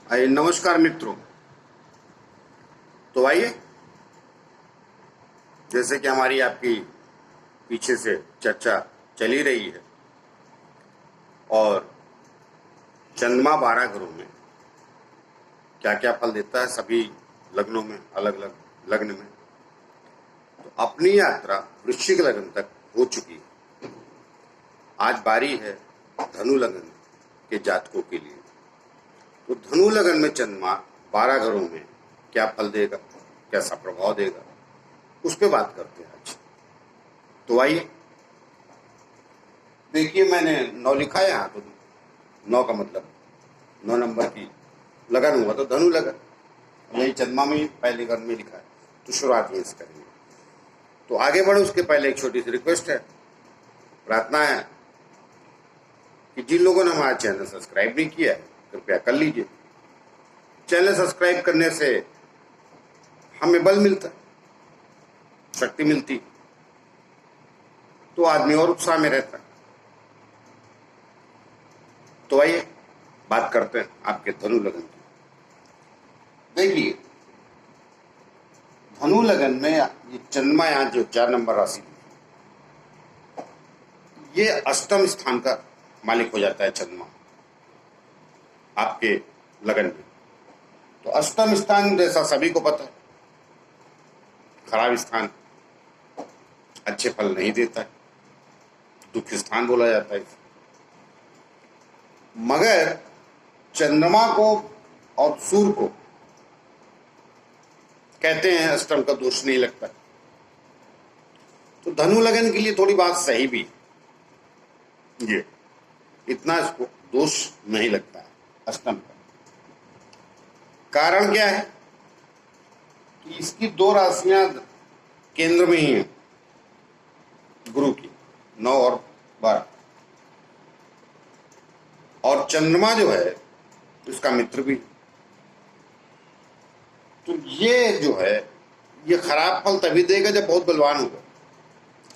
नमस्कार मित्रों। तो आइए, जैसे कि हमारी आपकी पीछे से चर्चा चली रही है और चंद्रमा 12 ग्रहों में क्या क्या फल देता है सभी लग्नों में, अलग अलग लग्न में। तो अपनी यात्रा वृश्चिक लग्न तक हो चुकी है। आज बारी है धनु लग्न के जातकों के लिए। तो धनु लग्न में चंद्रमा 12 ग्रहों में क्या फल देगा, कैसा प्रभाव देगा, उस पर बात करते हैं आज। तो आइए, देखिए मैंने 9 लिखा है यहाँ। तो 9 का मतलब 9 नंबर की लगन हुआ तो धनु लगन, यही चंद्रमा में पहले घर में लिखा है। तो शुरुआत यहीं से करेंगे। तो आगे बढ़े उसके पहले एक छोटी सी रिक्वेस्ट है, प्रार्थना है कि जिन लोगों ने हमारा चैनल सब्सक्राइब नहीं किया है कृपया कर लीजिए। चैनल सब्सक्राइब करने से हमें बल मिलता है, शक्ति मिलती, तो आदमी और उत्साह में रहता है। तो आइए बात करते हैं आपके धनु लगन की। देखिए, धनु लगन में ये चंद्रमा यहाँ जो 4 नंबर राशि, ये अष्टम स्थान का मालिक हो जाता है चंद्रमा आपके लगन में। तो अष्टम स्थान जैसा सभी को पता है, खराब स्थान, अच्छे फल नहीं देता है, दुख स्थान बोला जाता है। मगर चंद्रमा को और सूर्य को कहते हैं अष्टम का दोष नहीं लगता। तो धनु लगन के लिए थोड़ी बात सही भी है, ये इतना इसको दोष नहीं लगता है अष्टम का। कारण क्या है कि इसकी 2 राशियां केंद्र में ही हैं गुरु की, 9 और 12। और चंद्रमा जो है उसका मित्र भी। तो ये जो है ये खराब फल तभी देगा जब बहुत बलवान होगा।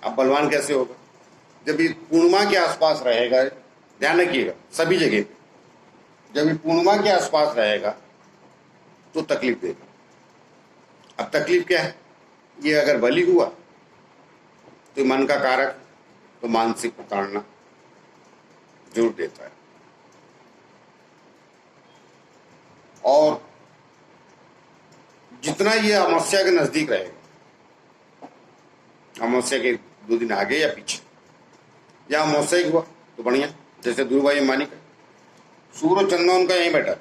अब बलवान कैसे होगा? जब ये पूर्णिमा के आसपास रहेगा, ध्यान रखिएगा सभी जगह पे, जब ये पूर्णिमा के आसपास रहेगा तो तकलीफ देगा। अब तकलीफ क्या है? ये अगर बली हुआ तो मन का कारक, तो मानसिक प्रताड़ना जरूर देता है। और जितना ये अमावस्या के नजदीक रहेगा, अमावस्या के 2 दिन आगे या पीछे, या अमावस्या ही हुआ तो बढ़िया, जैसे धीरूभाई अंबानी का सूर्य चंद्रमा उनका यहीं बैठा,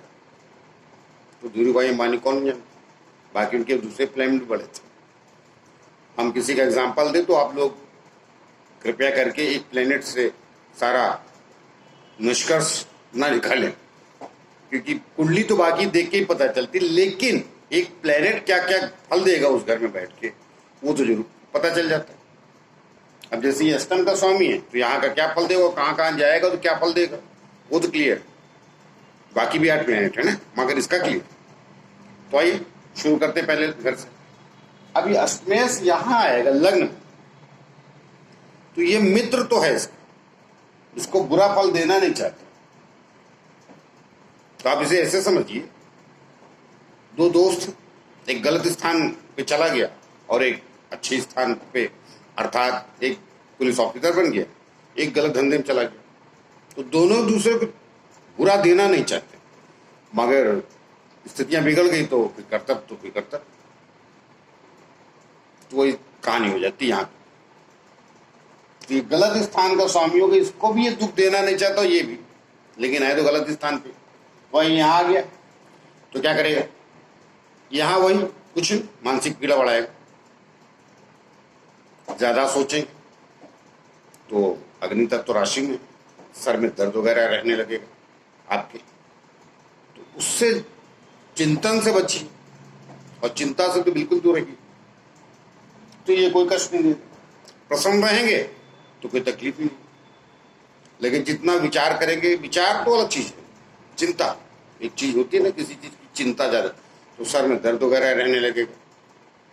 तो धीरूभाई अंबानी कौन जाने, बाकी उनके दूसरे प्लेनेट भी बड़े थे। हम किसी का एग्जाम्पल दें तो आप लोग कृपया करके एक प्लेनेट से सारा निष्कर्ष ना निकालें, क्योंकि कुंडली तो बाकी देख के ही पता चलती, लेकिन एक प्लेनेट क्या क्या फल देगा उस घर में बैठ के वो तो जरूर पता चल जाता है। अब जैसे ये अष्टम का स्वामी है तो यहाँ का क्या फल देगा, कहाँ कहाँ जाएगा तो क्या फल देगा, वो तो क्लियर। बाकी भी 8 प्लेनेट है ना, मगर इसका क्लियर। तो आइए शुरू करते पहले घर से। अब ये अष्टमेश यहाँ आएगा लग्न, तो ये मित्र तो है इसका, इसको बुरा फल देना नहीं चाहते। तो आप इसे ऐसे समझिए, 2 दोस्त, एक गलत स्थान पे चला गया और एक अच्छे स्थान पे, अर्थात एक पुलिस ऑफिसर बन गया, एक गलत धंधे में चला गया। तो दोनों दूसरे को बुरा देना नहीं चाहते, मगर स्थितियां बिगड़ गई तो फिर कर्तव्य तो फिर कर्तव्य, तो वही कहानी हो जाती यहाँ पे। तो ये गलत स्थान का स्वामी होगा, इसको भी ये दुख देना नहीं चाहता, ये भी, लेकिन है तो गलत स्थान पे। वही यहाँ आ गया तो क्या करेगा, यहाँ वही कुछ मानसिक पीड़ा बढ़ाएगा, ज्यादा सोचेंगे तो अग्नि तत्व राशि में सर में दर्द वगैरह रहने लगेगा आपके। तो उससे चिंतन से बचिए, और चिंता से तो बिल्कुल दूर रहिए। तो ये कोई कष्ट नहीं देगा, प्रसन्न रहेंगे तो कोई तकलीफ ही नहीं। लेकिन जितना विचार करेंगे, विचार तो अलग चीज है, चिंता एक चीज होती है ना, किसी चीज की चिंता ज्यादा, तो सर में दर्द वगैरह रहने लगेगा।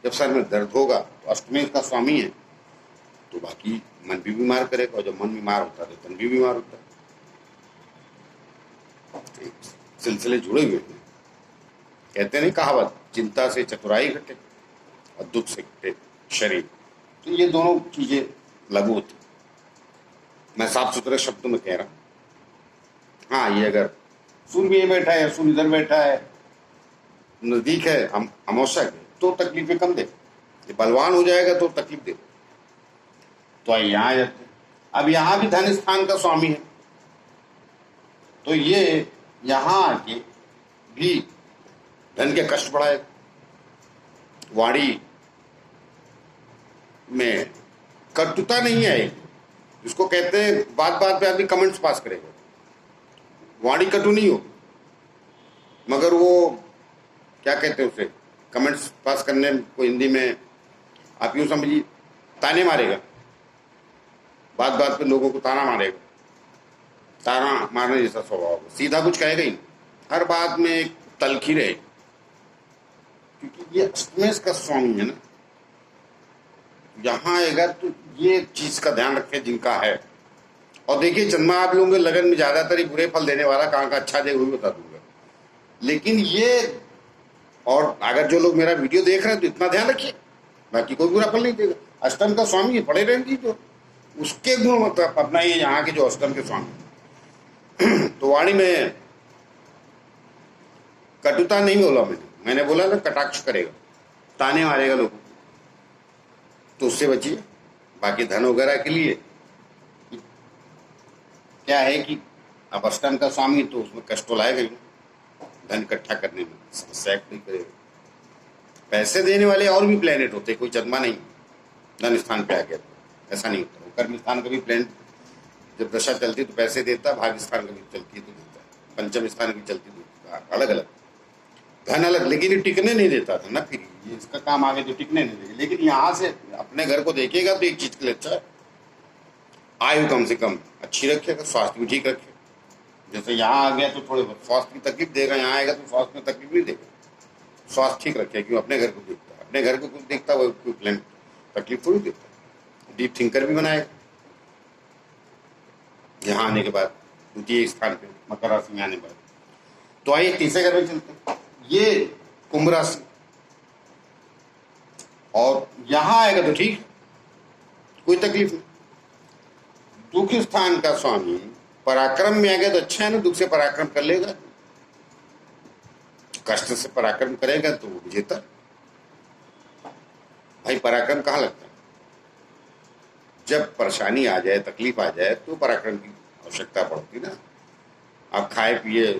जब सर में दर्द होगा तो अष्टमेश का स्वामी है, तो बाकी मन भी बीमार करेगा, और जब मन बीमार होता है तो तन भी बीमार होता है। तो सिलसिले जुड़े हुए हैं। कहते नहीं कहावत, चिंता से चतुराई घटे और दुख से घटे शरीर। तो ये दोनों चीजें लागू होती। मैं साफ सुथरे शब्दों में कह रहा हूं। हाँ, ये अगर सूर्य भी बैठा है, सूर्य इधर बैठा है, नजदीक है अमावस्या के, तो तकलीफें कम दे। ये बलवान हो जाएगा तो तकलीफ दे। तो आइए यहाँ आ जाते हैं। अब यहाँ भी धन स्थान का स्वामी है, तो ये यहाँ आके भी धन के कष्ट बढ़ाएगा। वाणी में कटुता नहीं आएगी, जिसको कहते हैं बात बात पे आदमी कमेंट्स पास करेगा। वाणी कटु नहीं हो, मगर वो क्या कहते हैं उसे, कमेंट्स पास करने को हिंदी में आप यूं समझिए ताने मारेगा। बात बात पे लोगों को ताना मारेगा, ताना मारने जैसा स्वभाव, सीधा कुछ कहेगा ही नहीं, हर बात में एक तलखी रहेगी। क्योंकि ये अष्टमेश का स्वामी है ना, यहां आएगा तो ये चीज का ध्यान रखें जिनका है। और देखिए चंद्रमा आप लोगों के लगन में ज्यादातर ही बुरे फल देने वाला, कहाँ का अच्छा देगा वो भी बता दूंगा। लेकिन ये, और अगर जो लोग मेरा वीडियो देख रहे हैं तो इतना ध्यान रखिए, बाकी कोई बुरा फल नहीं देगा। अष्टम का स्वामी है, पड़े रहेंगे तो उसके गुण मतलब अपना ये यहाँ के जो अष्टम के स्वामी। तो वाणी में कटुता नहीं बोला मैंने बोला ना कटाक्ष करेगा, ताने मारेगा लोगों को, तो उससे बचिए। बाकी धन वगैरह के लिए क्या है कि अब अष्टम का स्वामी तो उसमें कष्ट तो लाएगा ही, धन इकट्ठा करने में समस्या नहीं करेगा। पैसे देने वाले और भी प्लेनेट होते, कोई चंद्रमा नहीं धन स्थान पे आ गया तो ऐसा नहीं होता। कर्म स्थान का भी प्लेनेट जब दशा चलती तो पैसे देता, भाग्य स्थान का भी चलती तो देता है, पंचम स्थान की चलती तो देता, अलग अलग धन अलग। लेकिन ये टिकने नहीं देता था ना, फिर ये इसका काम आगे तो टिकने नहीं देगा। लेकिन यहाँ से अपने घर को देखेगा तो एक चीज के लिए अच्छा है, आयु कम से कम अच्छी रखेगा, स्वास्थ्य भी ठीक रखे। जैसे यहाँ आ गया तो थोड़े स्वास्थ्य की तकलीफ देगा, यहाँ आएगा तो स्वास्थ्य में तकलीफ नहीं देगा, स्वास्थ्य ठीक रखे। क्यों, अपने घर को देखता है, अपने घर को कुछ देखता है, वो कोई प्लान तकलीफ थोड़ी देता है। डीप थिंकर भी बनाएगा यहाँ आने के बाद, द्वितीय स्थान पे मकर राशि में आने के बाद। तो आइए तीसरे घर में चलते हैं, ये कुंभ राशि, और यहां आएगा तो ठीक, कोई तकलीफ नहीं। दुख स्थान का स्वामी पराक्रम में आ गया तो अच्छा है ना, दुख से पराक्रम कर लेगा, कष्ट से पराक्रम करेगा तो वो विजेता। भाई पराक्रम कहाँ लगता है, जब परेशानी आ जाए, तकलीफ आ जाए तो पराक्रम की आवश्यकता पड़ती ना। आप खाए पिए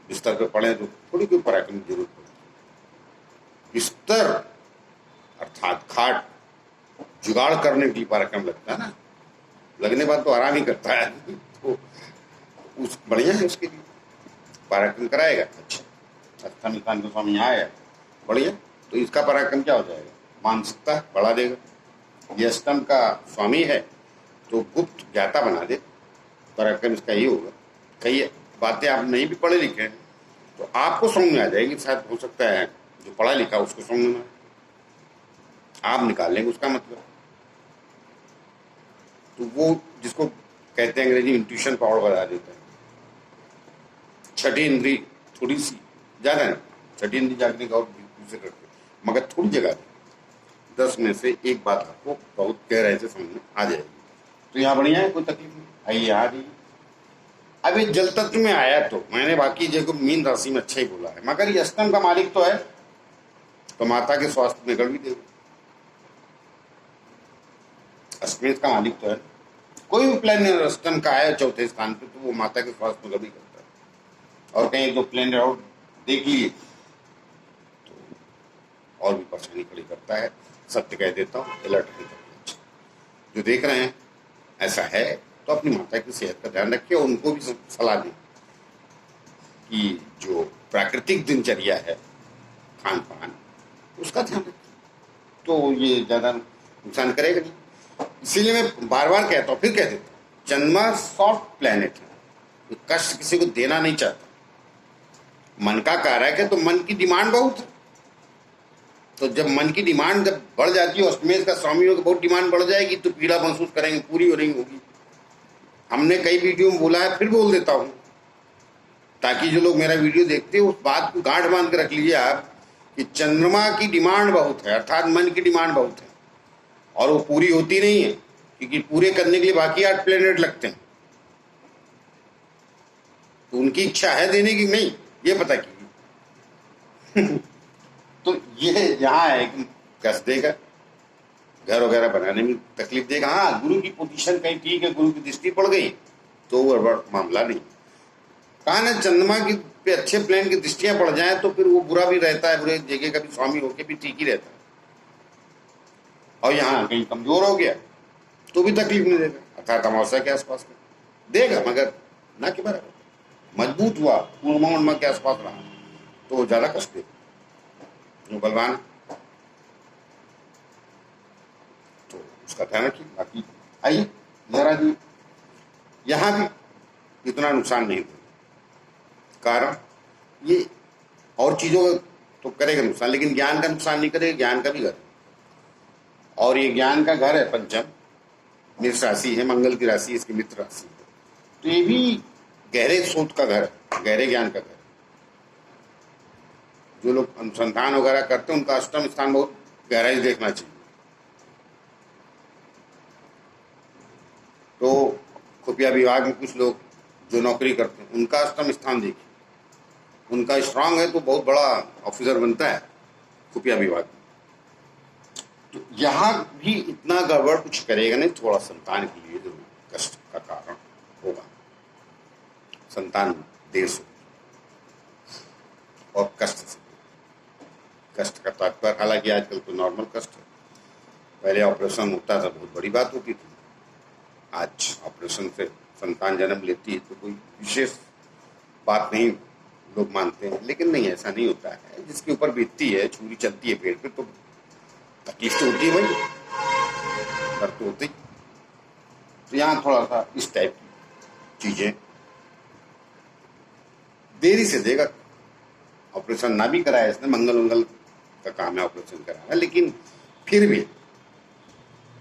बिस्तर पे पड़े तो थोड़ी कोई पराक्रम की जरूरत पड़ती। बिस्तर अर्थात खाट जुगाड़ करने के लिए पराक्रम लगता है ना, लगने बाद तो आराम ही करता है। तो उस बढ़िया है, उसके लिए पराक्रम कराएगा। अच्छा, अष्टम स्थान का स्वामी यहाँ आया, बढ़िया। तो इसका पराक्रम क्या हो जाएगा, मानसिकता बढ़ा देगा। ये अष्टम का स्वामी है तो गुप्त ज्ञाता बना दे, पराक्रम इसका ही होगा। कई बातें आप नहीं भी पढ़े लिखे तो आपको समझ में आ जाएगी, शायद हो सकता है जो पढ़ा लिखा उसको समझ में आप निकाल लेंगे उसका मतलब। तो वो जिसको कहते हैं अंग्रेजी इंट्यूशन पावर बढ़ा देता है। छठी इंद्री थोड़ी सी ज्यादा है, छठी इंद्री जागने का और दूसरे करते, मगर थोड़ी जगह 10 में से एक बात आपको बहुत गहराई से समझ में आ जाएगी। तो यहाँ बढ़िया है, कोई तकलीफ नहीं। आइए आ रही, अब ये जल तत्व में आया तो मैंने बाकी जगह मीन राशि में अच्छा ही बोला है, मगर ये अष्टम का मालिक तो है, तो माता के स्वास्थ्य में गड़बड़ी देगा। अष्टमेश का मालिक तो है, कोई भी प्लेनेट अष्टम का आया चौथे स्थान पे तो वो माता के स्वास्थ्य में गड़बड़ी करता है। और कहीं दो प्लेनेट और देख लिए तो और भी परेशानी खड़ी करता है। सत्य कह देता हूँ, अलर्ट नहीं करता। जो देख रहे हैं ऐसा है तो अपनी माता की सेहत का ध्यान रखिए, और उनको भी सलाह दें कि जो प्राकृतिक दिनचर्या है, खान पान, उसका ध्यान रखिए, तो ये ज्यादा नुकसान करेगा नहीं। इसीलिए मैं बार बार कहता हूँ, फिर कह देता हूँ, चंद्रमा सॉफ्ट प्लेनेट है, कष्ट किसी को देना नहीं चाहता। मन का कारक है तो मन की डिमांड बहुत है, तो जब मन की डिमांड जब बढ़ जाती है, अष्टमेश का स्वामियों की बहुत डिमांड बढ़ जाएगी तो पीड़ा महसूस करेंगे, पूरी हो रही होगी। हमने कई वीडियो में बोला है, फिर बोल देता हूं ताकि जो लोग मेरा वीडियो देखते हैं उस बात को गांठ बांध के रख लीजिए आप कि चंद्रमा की डिमांड बहुत है, अर्थात मन की डिमांड बहुत है, और वो पूरी होती नहीं है, क्योंकि पूरे करने के लिए बाकी 8 प्लेनेट लगते हैं। तो उनकी इच्छा है देने की, नहीं, ये पता कीजिए। तो ये यहाँ है कि कष्ट देगा, घर वगैरह बनाने में तकलीफ देगा। हाँ, गुरु की पोजीशन कहीं ठीक है, गुरु की दृष्टि पड़ गई तो गड़बड़ मामला नहीं। कहा ना, चंद्रमा की पे अच्छे प्लेन की दृष्टियां पड़ जाए तो फिर वो बुरा भी रहता है, बुरे जगह का भी स्वामी होके भी ठीक ही रहता है। और यहाँ कहीं कमजोर हो गया तो भी तकलीफ नहीं देगा, अर्थात अमावस्या के आसपास देगा, मगर ना के बराबर। मजबूत हुआ, पूर्णिमा के आसपास रहा तो ज्यादा कष्ट देगा, बलवान, तो उसका ध्यान रखिए। बाकी आइए जरा जी, यहाँ भी इतना नुकसान नहीं होगा, कारण ये और चीजों का तो करेगा नुकसान, लेकिन ज्ञान का नुकसान नहीं करेगा। ज्ञान का भी घर, और ये ज्ञान का घर है पंचम, मेष राशि है, मंगल की राशि, इसकी मित्र राशि है, तो ये भी गहरे सोच का घर है, गहरे ज्ञान का घर। जो लोग अनुसंधान वगैरह करते हैं उनका अष्टम स्थान बहुत गहराई देखना चाहिए। तो खुफिया विभाग में कुछ लोग जो नौकरी करते हैं उनका अष्टम स्थान देखिए, उनका स्ट्रांग है तो बहुत बड़ा ऑफिसर बनता है खुफिया विभाग में। तो यहाँ भी इतना गड़बड़ कुछ करेगा नहीं, थोड़ा संतान के लिए जरूर कष्ट का कारण होगा, संतान देर से और कष्ट से। कष्ट का तात्पर्य, हालांकि आजकल तो नॉर्मल कष्ट है, पहले ऑपरेशन होता था बहुत बड़ी बात होती थी, आज ऑपरेशन से संतान जन्म लेती है तो कोई विशेष बात नहीं लोग मानते हैं, लेकिन नहीं, ऐसा नहीं होता है। जिसके ऊपर बीतती है, छुरी चलती है पेट पे, तो तकलीफ तो होती है भाई, दर्द तो होती। तो यहाँ थोड़ा सा इस टाइप की चीजें देरी से देगा। ऑपरेशन ना भी कराया इसने, मंगल मंगल का काम है ऑपरेशन कराना, लेकिन फिर भी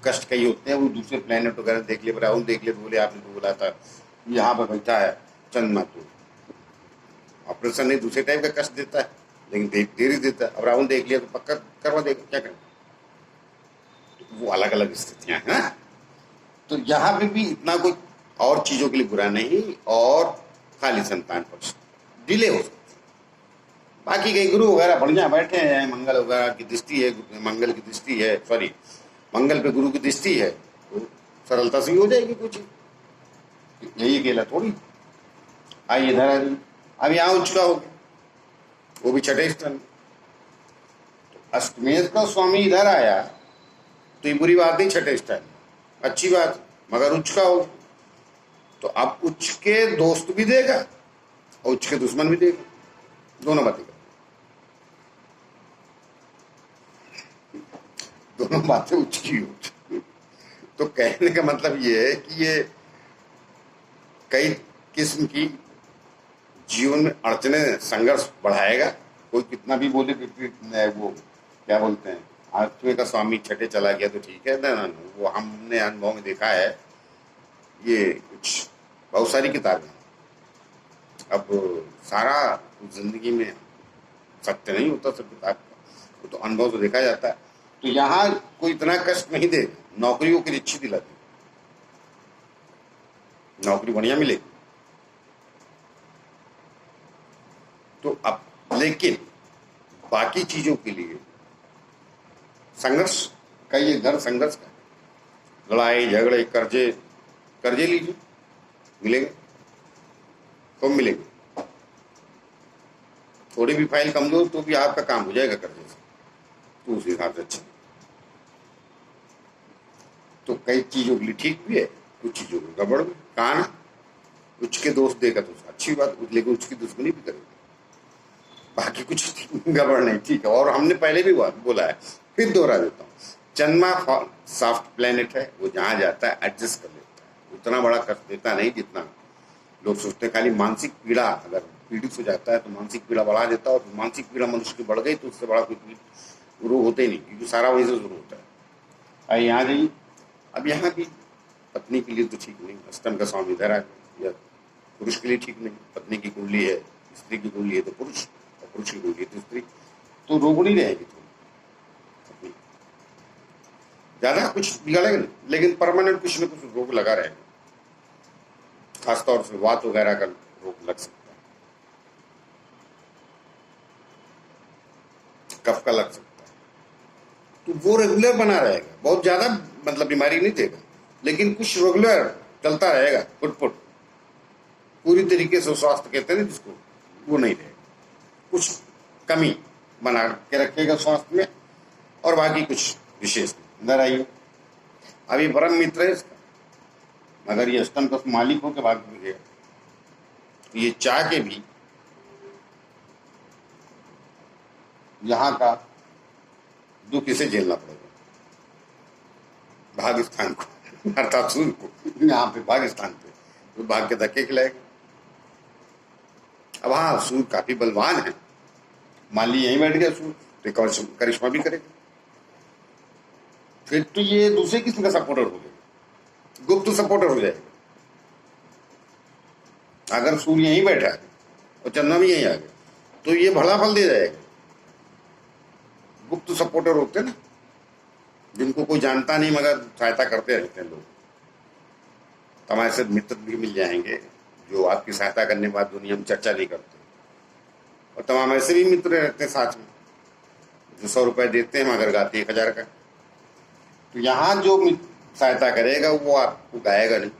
कष्ट कई होते हैं। वो दूसरे प्लेनेट वगैरह देख ले, राहुल देख ले, बोले आपने तो बोला था यहाँ पर बैठा है चंद्रमा, तो ऑपरेशन नहीं दूसरे टाइप का कष्ट देता है, लेकिन देरी देता है। अब राहुल देख लिया तो पक्का करवा देगा, क्या करें, तो वो अलग अलग स्थितियां हैं। तो यहाँ पे भी इतना कोई और चीजों के लिए बुरा नहीं, और खाली संतान पक्ष डिले हो सकता है। बाकी कई गुरु वगैरह बढ़िया बैठे हैं, मंगल वगैरह की दृष्टि है, मंगल की दृष्टि है, सॉरी मंगल पे गुरु की दृष्टि है, तो सरलता से हो जाएगी कुछ, यही अकेला थोड़ी। आइए इधर आ जाइए, अब यहाँ उचका हो गया, वो भी छठे स्थान। तो अष्टमेश का स्वामी इधर आया तो ये बुरी बात नहीं, छठे स्थान अच्छी बात, मगर उचका हो तो अब उच्च के दोस्त भी देगा और उच्च के दुश्मन भी देगा, दोनों बातें कर, दोनों बातें उच्च की हो। तो कहने का मतलब ये है कि ये कई किस्म की जीवन में अड़चने, संघर्ष बढ़ाएगा। कोई कितना भी बोले वो क्या बोलते हैं, आठवें का स्वामी छठे चला गया तो ठीक है ना, वो हमने अनुभव में देखा है। ये कुछ बहुत सारी किताबें, अब सारा जिंदगी में सत्य नहीं होता सब किताब का, वो तो अनुभव से देखा जाता है। तो यहाँ कोई इतना कष्ट नहीं दे, नौकरियों की इच्छा दिला दे, नौकरी बढ़िया मिलेगी। तो अब लेकिन बाकी चीजों के लिए संघर्ष का, ये घर संघर्ष का, लड़ाई झगड़े, कर्जे, कर्जे लीजिए, मिलेंगे तो मिलेंगे। थोड़ी भी फाइल कमजोर तो भी आपका काम हो जाएगा कर्जे से, तो उस हिसाब से अच्छा। तो कई चीजों के लिए ठीक भी है, कुछ चीजों में गड़बड़ भी। कहा ना, उसके दोस्त देगा तो अच्छी बात, लेकिन उसकी दुश्मनी भी करेगा, बाकी कुछ गड़बड़ नहीं, ठीक है। और हमने पहले भी बोला है, फिर दोहरा देता हूँ, चंद्रमा सॉफ्ट प्लेनेट है, वो जहां जाता है एडजस्ट कर लेता है, उतना बड़ा कष्ट देता नहीं जितना लोग सोचते हैं। खाली मानसिक पीड़ा, अगर पीड़ित हो जाता है तो मानसिक पीड़ा बढ़ा देता है, और मानसिक पीड़ा मनुष्य की बढ़ गई तो उससे बड़ा कोई रोग होते ही नहीं, क्योंकि सारा वही से शुरू होता है। आइए यहाँ जाइए, अब यहाँ भी पत्नी के लिए तो ठीक नहीं, अष्टम का स्वामी इधर आ गया, पुरुष के लिए ठीक नहीं। पत्नी की कुंडली है, स्त्री की कुंडली है तो पुरुष, और पुरुष की कुंडली है तो स्त्री, तो रोगुणी रहेगी थोड़ी अपनी, ज्यादा कुछ बिगड़ेगा नहीं, लेकिन परमानेंट कुछ न कुछ रोग लगा रहेगा। खासतौर से वात वगैरह का रोग लग सकता है, कफ का लग सकता है, तो वो रेगुलर बना रहेगा। बहुत ज्यादा मतलब बीमारी नहीं देगा, लेकिन कुछ रेगुलर चलता रहेगा, फुटफुट पूरी तरीके से स्वास्थ्य कहते हैं ना जिसको, वो नहीं रहेगा। कुछ कमी बना के रखेगा स्वास्थ्य में, और बाकी कुछ विशेष अंदर आइए। अभी परम मित्र है इसका, मगर ये अष्टम का मालिक होकर भाग गया, तो ये चाह के भी यहाँ का दुख इसे झेलना पड़ेगा, भाग स्थान को अर्थात सूर्य को। यहाँ पे भाग स्थान पे तो भाग के धक्के खिलाएगा। अब हाँ, सूर्य काफी बलवान है, मान ली यहीं बैठ गया सूर्य तो करिश्मा भी करेगा, फिर तो ये दूसरे किस्म का सपोर्टर हो जाएगा, गुप्त सपोर्टर हो जाएगा। अगर सूर्य यहीं बैठा है और चंद्रमा भी यहीं आ गया तो ये भला फल दे जाएगा। गुप्त सपोर्टर होते हैं ना, जिनको कोई जानता नहीं मगर सहायता करते रहते हैं लोग। हमारे साथ मित्र भी मिल जाएंगे जो आपकी सहायता करने के बाद दुनिया में चर्चा नहीं करते, और तमाम ऐसे भी मित्र रहते हैं साथ में जो 100 रुपए देते हैं मगर गाते 1000 का। तो यहाँ जो सहायता करेगा वो आपको गाएगा नहीं,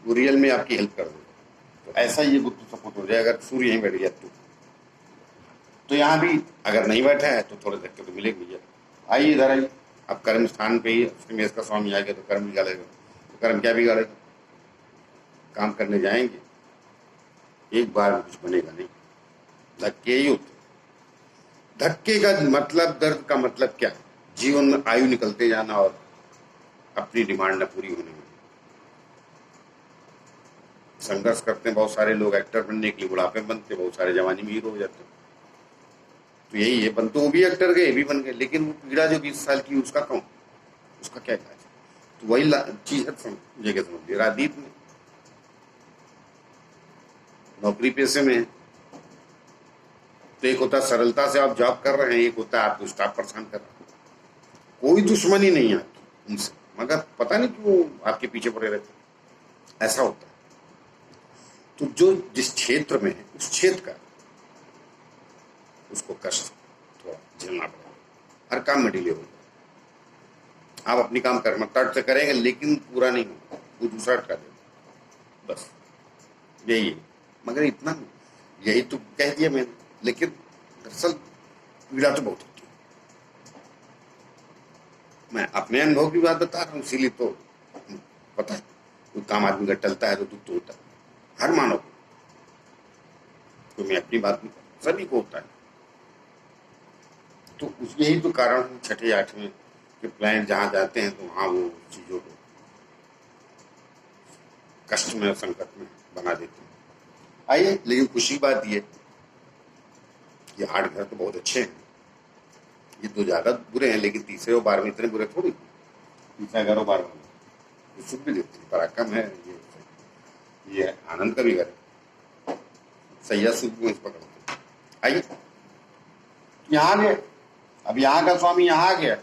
वो रियल में आपकी हेल्प कर देगा। तो ऐसा ये गुप्त सपोर्ट हो जाएगा। अगर सूर्य यहीं बैठ गया तो यहाँ भी अगर नहीं बैठा है तो थोड़े धक्के तो मिलेंगे भैया। आइए इधर आइए, अब कर्म स्थान पे ही अष्टमेश का स्वामी आ गया तो कर्म बिगाड़ेगा। तो कर्म क्या बिगाड़ेगा, काम करने जाएंगे एक बार में कुछ बनेगा नहीं, धक्के ही होते। धक्के का मतलब, दर्द का मतलब क्या, जीवन में आयु निकलते जाना और अपनी डिमांड न पूरी होने में संघर्ष करते हैं। बहुत सारे लोग एक्टर बनने के लिए बुढ़ापे में बनते, बहुत सारे जवानी में हीरो हो जाते हैं। तो यही है, बन तो वो भी एक्टर गए, भी बन गए, लेकिन वो पीड़ा जो 20 साल की उसका कौन, उसका क्या इलाज है। तो वही चीज है जगह समझ लिया। राजनीति में, नौकरी पेशे में तो एक होता है सरलता से आप जॉब कर रहे हैं, एक होता है आपको स्टाफ परेशान कर रहा है। कोई दुश्मनी नहीं है आपकी उनसे, मगर पता नहीं क्यों आपके पीछे पड़े रहते, ऐसा होता है। तो जो जिस क्षेत्र में है उस क्षेत्र का उसको कष्ट थोड़ा झेलना पड़ेगा। हर काम में डिले होगा। आप अपनी काम कर्मठता से करेंगे लेकिन पूरा नहीं होगा, वो दूसरा अटका देगा, बस यही है। मगर इतना नहीं, यही तो कह दिया मैंने, लेकिन दरअसल पीड़ा तो बहुत होती है। मैं अपने अनुभव की बात बता रहा हूँ, इसीलिए तो पता है कोई काम आदमी का टलता है तो दुख तो होता है हर मानव को। तो मैं अपनी बात नहीं, सभी को होता है। तो यही तो कारण है 6ठे 8वें के प्लान जहां जाते हैं तो वहां वो चीजों को कष्ट में, संकट में बना देते हैं। आइए, लेकिन खुशी बात ये 8 घर तो बहुत अच्छे हैं, ये 2 ज्यादा बुरे हैं, लेकिन तीसरे और 12वें इतने बुरे थोड़ी। तीसरा घर और 12वां सुख भी देते हैं, पराक्रम है ये आनंद का भी घर है, सैया सुख भी पकड़ते हैं। आइए, यहाँ गए, अब यहाँ का स्वामी यहाँ आ गया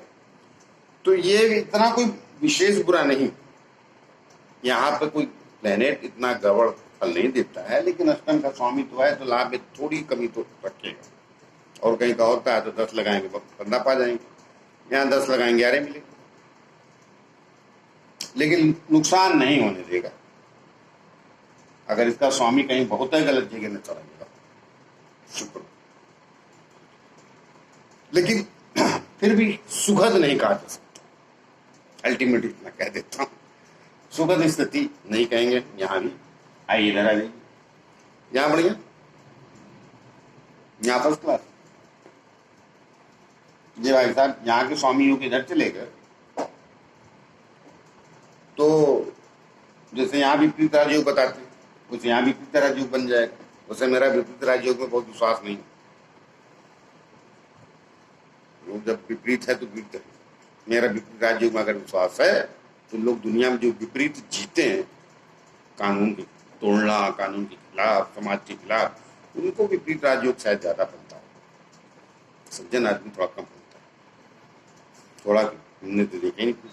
तो ये इतना कोई विशेष बुरा नहीं। यहाँ पे कोई प्लेनेट इतना गड़बड़ फल नहीं देता है, लेकिन अष्टम का स्वामी तो है तो लाभ में थोड़ी कमी तो रखेगा। और कहीं का होता है तो 10 लगाएंगे 15 पा जाएंगे, यहाँ 10 लगाएंगे 11 मिलेंगे, लेकिन नुकसान नहीं होने देगा। अगर इसका स्वामी कहीं बहुत ही गलत जगह न चला गया, शुक्र, लेकिन फिर भी सुखद नहीं कहा जा सकता। अल्टीमेटली इतना कह देता हूं, सुखद स्थिति नहीं कहेंगे। यहां भी आइए, इधर आ जाइए, यहां बढ़िया, यहां फर्स्ट क्लास। जी भाई साहब, यहाँ के स्वामी योग इधर चले गए तो जैसे यहाँ विपरीत राजयोग बताते हैं, उसे यहाँ विपरीत राजयोग बन जाएगा। उसे मेरा विपरीत राजयोग में बहुत विश्वास नहीं, लोग जब विपरीत है तो विपरीत है। मेरा विपरीत राजयोग में अगर विश्वास है तो लोग दुनिया में जो विपरीत जीते हैं कानून के तोड़ना, कानून के खिलाफ, समाज के खिलाफ, उनको विपरीत राजयोग शायद ज्यादा फलता है। सज्जन आदमी थोड़ा कम फलता है। थोड़ा हमने तो देखे नहीं कुछ।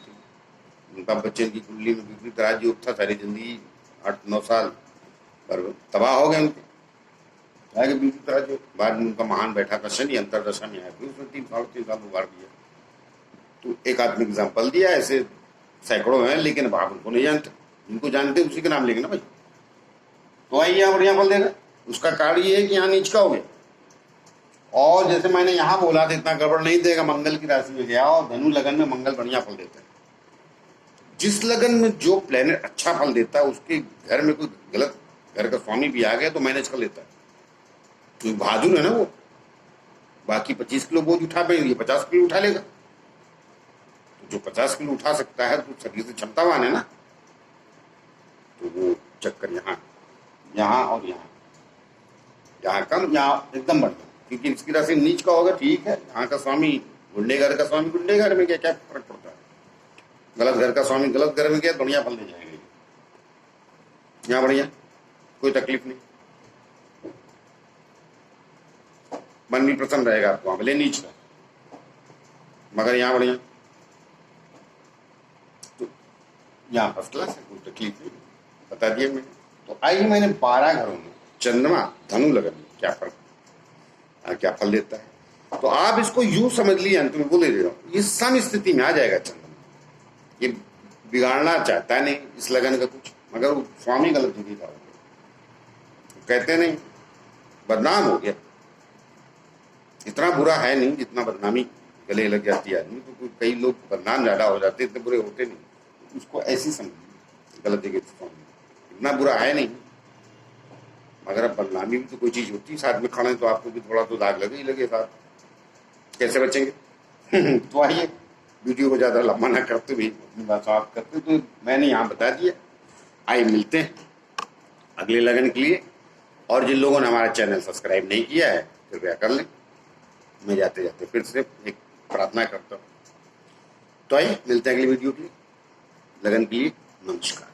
अमिताभ बच्चन की कुंडली में विपरीत राजयोग था, सारी जिंदगी 8-9 साल पर तबाह हो गए उनके। विपरीत राजयोग, बाद में उनका महान बैठा था शनि अंतरदशा में आया, फिर उसने 3-3.5 साल उगाड़ दिया। तो एक आदमी एग्जाम्पल दिया, ऐसे सैकड़ों हैं, लेकिन अब आप उनको नहीं जानते। जिनको जानते उसी का नाम लेंगे ना भाई। तो आइए यहाँ बढ़िया फल देगा। उसका कार्य ये है कि यहाँ नीच का हो गया, और जैसे मैंने यहाँ बोला था इतना गड़बड़ नहीं देगा। मंगल की राशि में गया और धनु लगन में मंगल बढ़िया फल देता है। जिस लगन में जो प्लेनेट अच्छा फल देता है, उसके घर में कोई गलत घर का स्वामी भी आ गया तो मैनेज कर लेता है, क्योंकि बहादुर है ना वो। बाकी 25 किलो बोझ उठा पाएंगे, ये 50 किलो उठा लेगा। तो जो 50 किलो उठा सकता है तो शरीर से क्षमतावान है ना। तो वो चक्कर यहाँ और यहाँ कम, यहाँ एकदम बढ़िया, क्योंकि इसकी राशि नीच का होगा। ठीक है, यहाँ का स्वामी गुंडे घर का स्वामी गुंडे घर में गया, क्या फर्क पड़ता है। गलत घर का स्वामी गलत घर में गया, बढ़िया फल दे जाएगा। यहाँ बढ़िया, कोई तकलीफ नहीं, मन भी प्रसन्न रहेगा आपको, भले नीच का, मगर यहाँ बढ़िया। तो यहाँ फर्स्ट क्लास है, कोई तकलीफ नहीं, बता दिया मैंने। तो आइए, मैंने 12 घरों में चंद्रमा धनु लगन में क्या फर्क, क्या फल देता है। तो आप इसको यूं समझ लीजिए, अंत में बोले दे रहा हूं, ये सम स्थिति में आ जाएगा चंद्रमा। ये बिगाड़ना चाहता है नहीं इस लगन का कुछ, मगर वो स्वामी गलत जगह का हो गया। कहते नहीं बदनाम हो गया, इतना बुरा है नहीं जितना बदनामी गले लग जाती है आदमी। तो कई लोग बदनाम ज्यादा हो जाते, इतने बुरे होते नहीं। उसको ऐसी समझिए, गलत जगह से स्वामी इतना बुरा है नहीं, मगर अब बदनामी भी तो कोई चीज होती है। साथ में खड़े तो आपको भी थोड़ा तो दाग लगे ही लगे साथ, कैसे बचेंगे। तो आइए, वीडियो को ज्यादा लंबा ना करते हुए अपनी बात समाप्त करते, तो मैंने यहाँ बता दिया। आइए मिलते हैं अगले लगन के लिए। और जिन लोगों ने हमारा चैनल सब्सक्राइब नहीं किया है, कृपया कर लें। मैं जाते जाते फिर से एक प्रार्थना करता हूँ। तो आइए मिलते हैं अगली वीडियो के लिए, लगन के लिए। नमस्कार।